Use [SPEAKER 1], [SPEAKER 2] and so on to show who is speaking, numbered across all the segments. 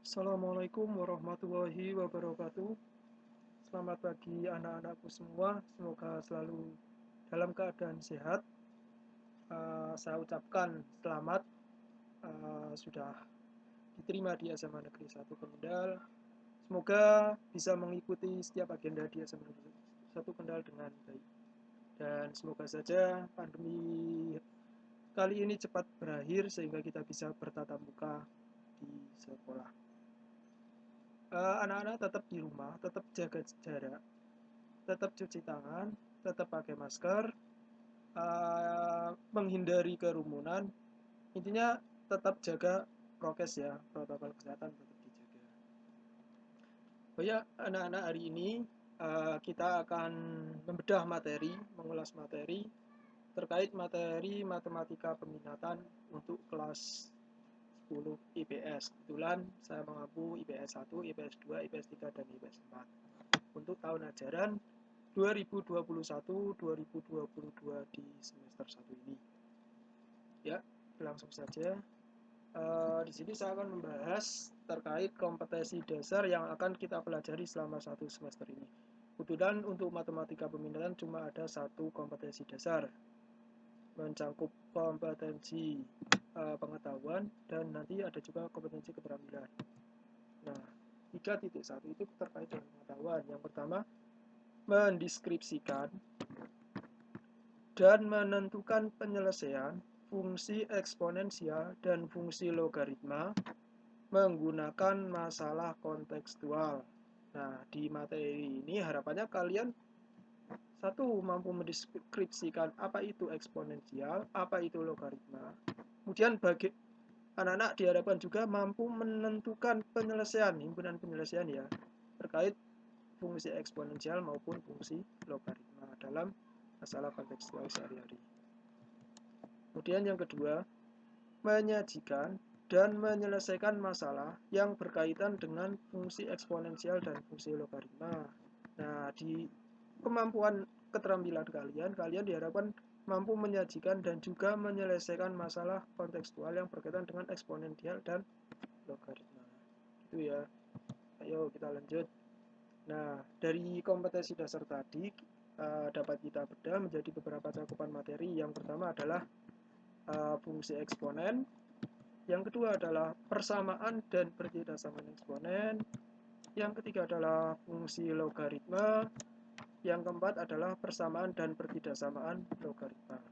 [SPEAKER 1] Assalamualaikum warahmatullahi wabarakatuh. Selamat pagi anak-anakku semua. Semoga selalu dalam keadaan sehat. Saya ucapkan selamat sudah diterima di SMA Negeri 1 Kendal. Semoga bisa mengikuti setiap agenda di SMA Negeri 1 Kendal dengan baik. Dan semoga saja pandemi kali ini cepat berakhir sehingga kita bisa bertatap muka di sekolah. Anak-anak tetap di rumah, tetap jaga jarak, tetap cuci tangan, tetap pakai masker, menghindari kerumunan. Intinya tetap jaga prokes ya, protokol kesehatan tetap dijaga. Oh ya, anak-anak, hari ini kita akan membedah materi, mengulas materi terkait materi matematika peminatan untuk kelas 10 IPS. Kebetulan saya mengampu IPS 1, IPS 2, IPS 3, dan IPS 4 untuk tahun ajaran 2021-2022 di semester 1 ini. Ya, langsung saja. Di sini saya akan membahas terkait kompetensi dasar yang akan kita pelajari selama satu semester ini. Kebetulan untuk matematika peminatan cuma ada satu kompetensi dasar, mencakup kompetensi pengetahuan dan nanti ada juga kompetensi keterampilan. Nah, 3.1 itu terkait dengan pengetahuan. Yang pertama, mendeskripsikan dan menentukan penyelesaian fungsi eksponensial dan fungsi logaritma menggunakan masalah kontekstual. Nah, di materi ini harapannya kalian satu, mampu mendeskripsikan apa itu eksponensial, apa itu logaritma. Kemudian bagi anak-anak diharapkan juga mampu menentukan penyelesaian, himpunan penyelesaian ya, terkait fungsi eksponensial maupun fungsi logaritma dalam masalah kontekstual sehari-hari. Kemudian yang kedua, menyajikan dan menyelesaikan masalah yang berkaitan dengan fungsi eksponensial dan fungsi logaritma. Nah, di kemampuan keterampilan kalian diharapkan mampu menyajikan dan juga menyelesaikan masalah kontekstual yang berkaitan dengan eksponensial dan logaritma. Itu ya. Ayo kita lanjut. Nah, dari kompetensi dasar tadi dapat kita bedah menjadi beberapa cakupan materi. Yang pertama adalah fungsi eksponen. Yang kedua adalah persamaan dan pertidaksamaan eksponen. Yang ketiga adalah fungsi logaritma. Yang keempat adalah persamaan dan pertidaksamaan logaritma.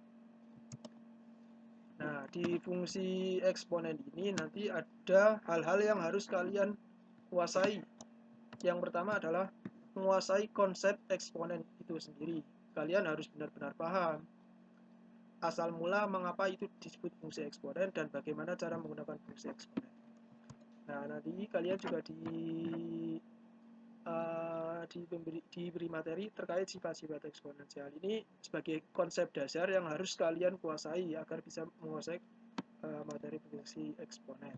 [SPEAKER 1] Nah, di fungsi eksponen ini nanti ada hal-hal yang harus kalian kuasai. Yang pertama adalah menguasai konsep eksponen itu sendiri. Kalian harus benar-benar paham asal mula mengapa itu disebut fungsi eksponen dan bagaimana cara menggunakan fungsi eksponen. Nah, nanti kalian juga diberi materi terkait sifat-sifat eksponensial. Ini sebagai konsep dasar yang harus kalian kuasai agar bisa menguasai materi fungsi eksponen.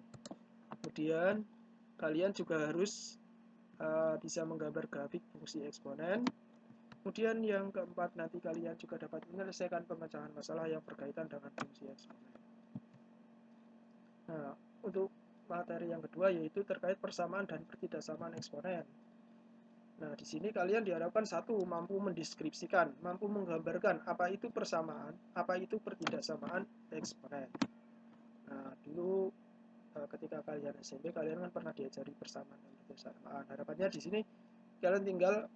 [SPEAKER 1] Kemudian kalian juga harus bisa menggambar grafik fungsi eksponen. Kemudian yang keempat, nanti kalian juga dapat menyelesaikan pemecahan masalah yang berkaitan dengan fungsi eksponen. Nah, untuk materi yang kedua yaitu terkait persamaan dan pertidaksamaan eksponen. Nah, di sini kalian diharapkan satu, mampu mendeskripsikan, mampu menggambarkan apa itu persamaan, apa itu pertidaksamaan eksponen. Nah, dulu ketika kalian SMP kalian kan pernah diajari persamaan dan pertidaksamaan. Harapannya di sini kalian tinggal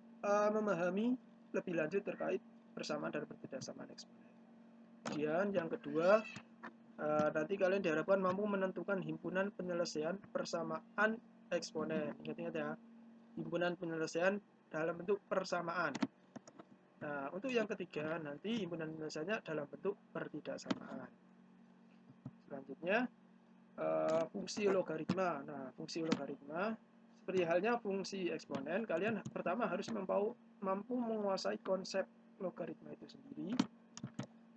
[SPEAKER 1] memahami lebih lanjut terkait persamaan dan pertidaksamaan eksponen. Kemudian yang kedua, nanti kalian diharapkan mampu menentukan himpunan penyelesaian persamaan eksponen. Ingat-ingat ya, himpunan penyelesaian dalam bentuk persamaan. Nah, untuk yang ketiga nanti himpunan penyelesaiannya dalam bentuk pertidaksamaan. Selanjutnya fungsi logaritma. Nah, fungsi logaritma seperti halnya fungsi eksponen, kalian pertama harus mampu menguasai konsep logaritma itu sendiri,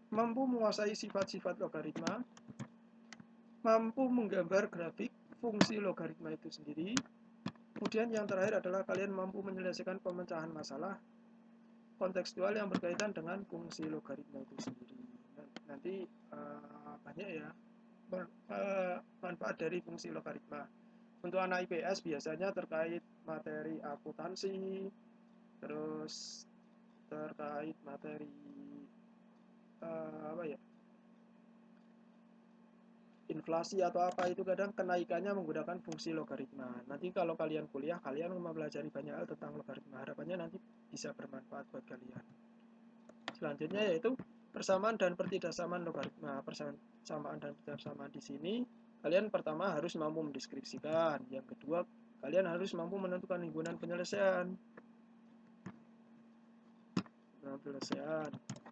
[SPEAKER 1] mampu menguasai sifat-sifat logaritma, mampu menggambar grafik fungsi logaritma itu sendiri. Kemudian yang terakhir adalah kalian mampu menyelesaikan pemecahan masalah kontekstual yang berkaitan dengan fungsi logaritma itu sendiri. Nanti banyak ya manfaat dari fungsi logaritma. Untuk anak IPS biasanya terkait materi akuntansi, terus terkait materi apa ya, inflasi atau apa itu kadang kenaikannya menggunakan fungsi logaritma. Nanti kalau kalian kuliah, kalian mempelajari banyak hal tentang logaritma. Harapannya nanti bisa bermanfaat buat kalian. Selanjutnya yaitu persamaan dan pertidaksamaan logaritma. Persamaan dan pertidaksamaan di sini kalian pertama harus mampu mendeskripsikan. Yang kedua, kalian harus mampu menentukan himpunan penyelesaian.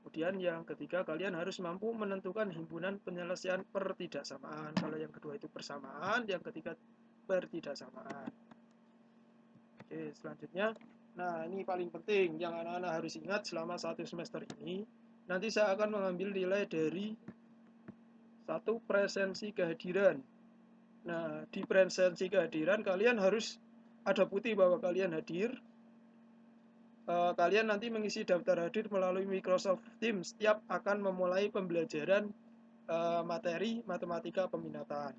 [SPEAKER 1] Kemudian yang ketiga, kalian harus mampu menentukan himpunan penyelesaian pertidaksamaan. Kalau yang kedua itu persamaan, yang ketiga pertidaksamaan. Oke, selanjutnya, nah ini paling penting yang anak-anak harus ingat selama 1 semester ini. Nanti saya akan mengambil nilai dari 1 presensi kehadiran. Nah, di presensi kehadiran kalian harus ada putih bahwa kalian hadir. Kalian nanti mengisi daftar hadir melalui Microsoft Teams setiap akan memulai pembelajaran materi matematika peminatan.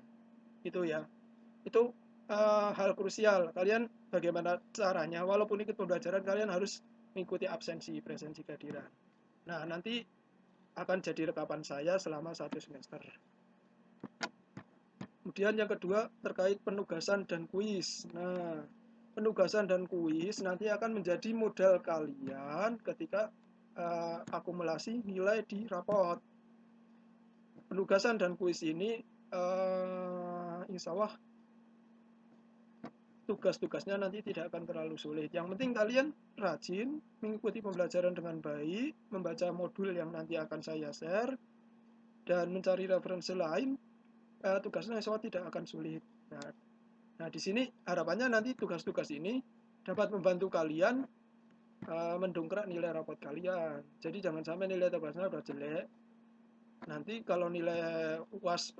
[SPEAKER 1] Itu ya. Itu hal krusial. Kalian bagaimana caranya? Walaupun ikut pembelajaran, kalian harus mengikuti absensi, presensi kehadiran. Nah, nanti akan jadi rekapan saya selama 1 semester. Kemudian yang kedua terkait penugasan dan kuis. Nah, penugasan dan kuis nanti akan menjadi modal kalian ketika akumulasi nilai di raport. Penugasan dan kuis ini insya Allah tugas-tugasnya nanti tidak akan terlalu sulit. Yang penting kalian rajin, mengikuti pembelajaran dengan baik, membaca modul yang nanti akan saya share, dan mencari referensi lain, tugasnya insya Allah tidak akan sulit. Nah, di sini harapannya nanti tugas-tugas ini dapat membantu kalian mendongkrak nilai rapot kalian. Jadi jangan sampai nilai tugasnya udah jelek. Nanti kalau nilai UAS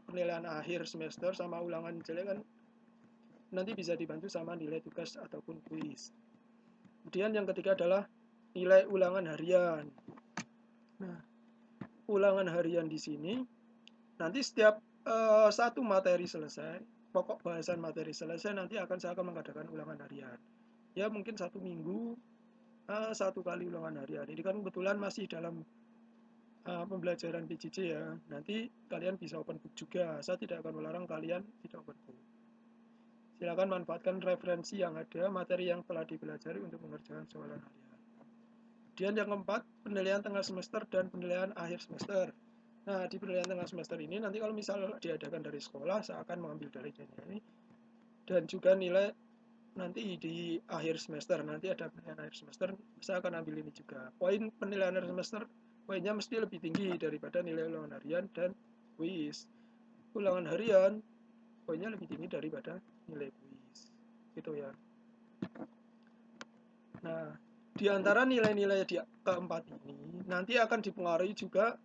[SPEAKER 1] penilaian akhir semester sama ulangan jelek kan nanti bisa dibantu sama nilai tugas ataupun kuis. Kemudian yang ketiga adalah nilai ulangan harian. Nah, ulangan harian di sini nanti setiap satu materi selesai, pokok bahasan materi selesai, nanti saya akan mengadakan ulangan harian. Ya mungkin 1 minggu 1 kali ulangan harian. Ini kan kebetulan masih dalam pembelajaran PJJ ya. Nanti kalian bisa open book juga. Saya tidak akan melarang kalian tidak open book. Silakan manfaatkan referensi yang ada, materi yang telah dipelajari untuk mengerjakan soalan harian. Kemudian yang keempat, penilaian tengah semester dan penilaian akhir semester. Nah, di penilaian tengah semester ini nanti kalau misal diadakan dari sekolah, saya akan mengambil dari ini. Dan juga nilai nanti di akhir semester, nanti ada penilaian akhir semester, saya akan ambil ini juga. Poin penilaian akhir semester, poinnya mesti lebih tinggi daripada nilai ulangan harian dan kuis. Ulangan harian, poinnya lebih tinggi daripada nilai kuis. Gitu ya. Nah, di antara nilai-nilai di keempat ini, nanti akan dipengaruhi juga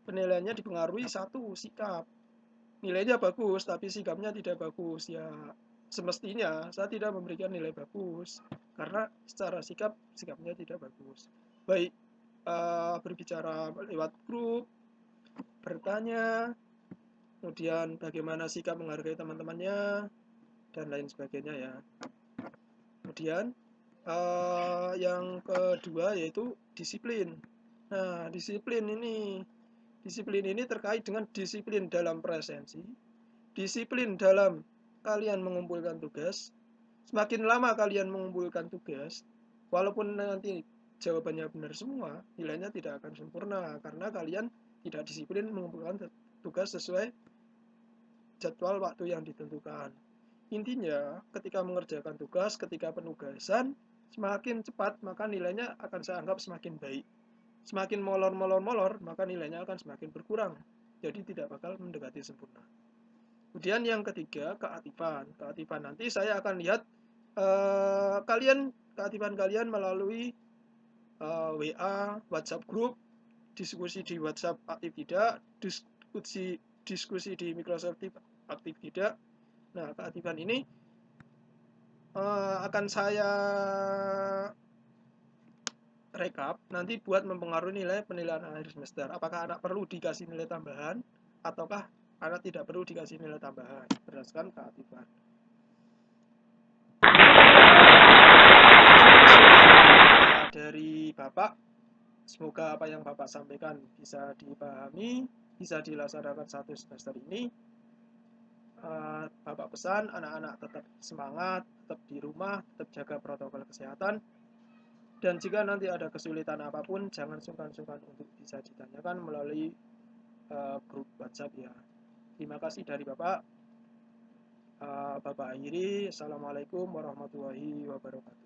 [SPEAKER 1] penilaiannya dipengaruhi satu, sikap. Nilainya bagus, tapi sikapnya tidak bagus. Ya, semestinya saya tidak memberikan nilai bagus, karena secara sikapnya tidak bagus. Baik berbicara lewat grup, bertanya, kemudian bagaimana sikap menghargai teman-temannya, dan lain sebagainya ya. Kemudian yang kedua yaitu disiplin. Nah, disiplin ini terkait dengan disiplin dalam presensi, disiplin dalam kalian mengumpulkan tugas. Semakin lama kalian mengumpulkan tugas, walaupun nanti jawabannya benar semua, nilainya tidak akan sempurna karena kalian tidak disiplin mengumpulkan tugas sesuai jadwal waktu yang ditentukan. Intinya, ketika mengerjakan tugas, ketika penugasan, semakin cepat maka nilainya akan saya anggap semakin baik. Semakin molor, maka nilainya akan semakin berkurang. Jadi tidak bakal mendekati sempurna. Kemudian yang ketiga, keaktifan. Keaktifan nanti saya akan lihat keaktifan kalian melalui WA, WhatsApp group, diskusi di WhatsApp aktif tidak, diskusi di Microsoft Teams aktif tidak. Nah, keaktifan ini akan saya rekap nanti buat mempengaruhi nilai penilaian akhir semester. Apakah anak perlu dikasih nilai tambahan ataukah karena tidak perlu dikasih nilai tambahan berdasarkan keaktifan. Dari Bapak, semoga apa yang Bapak sampaikan bisa dipahami, bisa dilaksanakan satu semester ini. Bapak pesan anak-anak tetap semangat, tetap di rumah, tetap jaga protokol kesehatan, dan jika nanti ada kesulitan apapun jangan sungkan-sungkan untuk bisa ditanyakan melalui grup WhatsApp ya. Terima kasih dari Bapak. Bapak akhiri, Assalamualaikum warahmatullahi wabarakatuh.